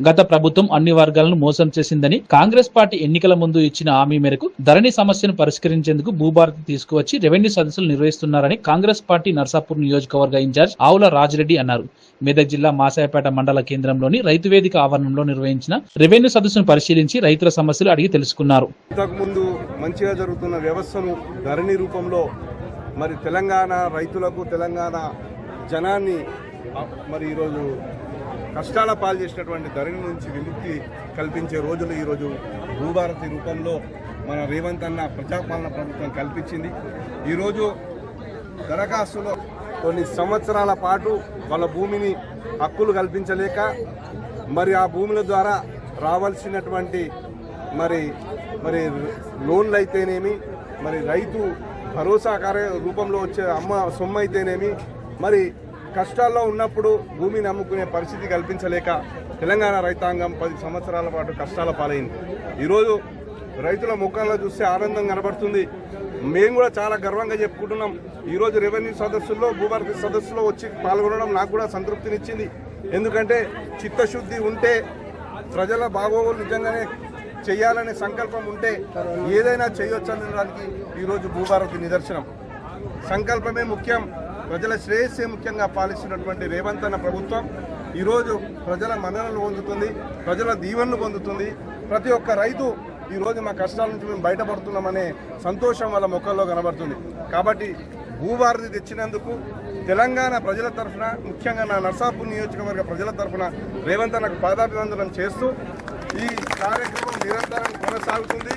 గత ప్రభుత్వం అన్ని వర్గాలను మోసం చేసిందని, కాంగ్రెస్ పార్టీ ఎన్నికల ముందు ఇచ్చిన హామీ మేరకు ధరణి సమస్యను పరిష్కరించేందుకు భూభారతి తీసుకువచ్చి రెవెన్యూ సదస్సులు నిర్వహిస్తున్నారని కాంగ్రెస్ పార్టీ నర్సాపూర్ నియోజకవర్గ ఇన్ఛార్జ్ ఆవుల రాజిరెడ్డి అన్నారు. మెదక్ జిల్లా మాసాయపేట మండల కేంద్రంలోని రైతు వేదిక ఆవరణంలో నిర్వహించిన రెవెన్యూ సదస్సును పరిశీలించి రైతుల సమస్యలు అడిగి తెలుసుకున్నారు. ఇంతకుముందు మంచిగా జరుగుతున్న వ్యవస్థను ధరణి రూపంలో మరి తెలంగాణ రైతులకు, తెలంగాణ జనాన్ని మరి ఈరోజు కష్టాల పాలు చేసినటువంటి ధరణి నుంచి విముక్తి కల్పించే రోజులు ఈరోజు భూభారతి రూపంలో మన రేవంత్ అన్న ప్రజాపాలన ప్రభుత్వం కల్పించింది. ఈరోజు దరఖాస్తులో కొన్ని సంవత్సరాల పాటు వాళ్ళ భూమిని హక్కులు కల్పించలేక మరి ఆ భూముల ద్వారా రావాల్సినటువంటి మరి లోన్లు అయితేనేమి, మరి రైతు భరోసా రూపంలో వచ్చే అమ్మ సొమ్ము అయితేనేమి, మరి కష్టాల్లో ఉన్నప్పుడు భూమిని అమ్ముకునే పరిస్థితి కల్పించలేక తెలంగాణ రైతాంగం 10 సంవత్సరాల పాటు కష్టాల పాలైంది. ఈరోజు రైతుల ముఖంలో చూస్తే ఆనందం కనబడుతుంది. మేము కూడా చాలా గర్వంగా చెప్పుకుంటున్నాం. ఈరోజు రెవెన్యూ సదస్సుల్లో, భూభారతి సదస్సులో వచ్చి పాల్గొనడం నాకు కూడా సంతృప్తినిచ్చింది. ఎందుకంటే చిత్తశుద్ధి ఉంటే, ప్రజల బాగోగులు నిజంగానే చేయాలనే సంకల్పం ఉంటే ఏదైనా చేయొచ్చనడానికి ఈరోజు భూభారతి నిదర్శనం. సంకల్పమే ముఖ్యం, ప్రజల శ్రేయస్సే ముఖ్యంగా పాలిస్తున్నటువంటి రేవంత్ అన్న ప్రభుత్వం ఈరోజు ప్రజల మన్ననలు పొందుతుంది, ప్రజల దీవెనలు పొందుతుంది. ప్రతి ఒక్క రైతు ఈరోజు మా కష్టాల నుంచి మేము బయటపడుతున్నామనే సంతోషం వాళ్ళ ముఖంలో కనబడుతుంది. కాబట్టి భూభారతి తెచ్చినందుకు తెలంగాణ ప్రజల తరఫున, ముఖ్యంగా నా నర్సాపూర్ నియోజకవర్గ ప్రజల తరఫున రేవంత్ అన్నకు పాదాభివందనం చేస్తూ ఈ కార్యక్రమం నిరంతరం కొనసాగుతుంది.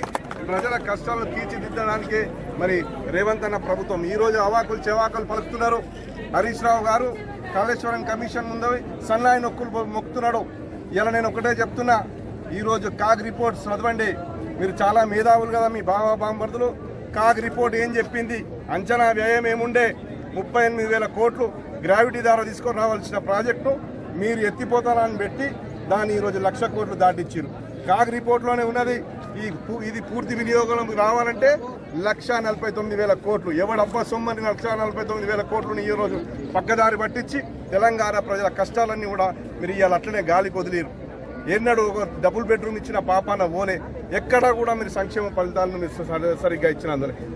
ప్రజల కష్టాలను తీర్చిదిద్దడానికే మరి రేవంత్ అన్న ప్రభుత్వం ఈరోజు అవాకులు చెవాకులు పలుకుతున్నారు. హరీష్ రావు గారు కాళేశ్వరం కమిషన్ ముందు సన్నాయి నొక్కులు మొక్కుతున్నాడు. ఇలా నేను ఒకటే చెప్తున్నా, ఈరోజు కాగ్ రిపోర్ట్స్ చదవండి. మీరు చాలా మేధావులు కదా, మీ బాంబర్దులు. కాగ్ రిపోర్ట్ ఏం చెప్పింది? అంచనా వ్యయం ఏముండే? 38,000 కోట్లు గ్రావిటీ ద్వారా తీసుకొని రావాల్సిన ప్రాజెక్టు మీరు ఎత్తిపోతారని పెట్టి దాన్ని ఈరోజు 1,00,000 కోట్లు దాటిచ్చారు. కాగ్ రిపోర్ట్లోనే ఉన్నది. ఇది పూర్తి వినియోగం రావాలంటే 1,49,000 కోట్లు. ఎవడబ్బా సొమ్మని 1,49,000 కోట్లను ఈరోజు పక్కదారి పట్టించి తెలంగాణ ప్రజల కష్టాలన్నీ కూడా మీరు ఇవాళ అట్లనే గాలికి వదిలేరు. ఎన్నడూ ఒక డబుల్ బెడ్రూమ్ ఇచ్చిన పాపాన ఓలే. ఎక్కడా కూడా మీరు సంక్షేమ ఫలితాలను మీరు సరిగ్గా ఇచ్చినందుకు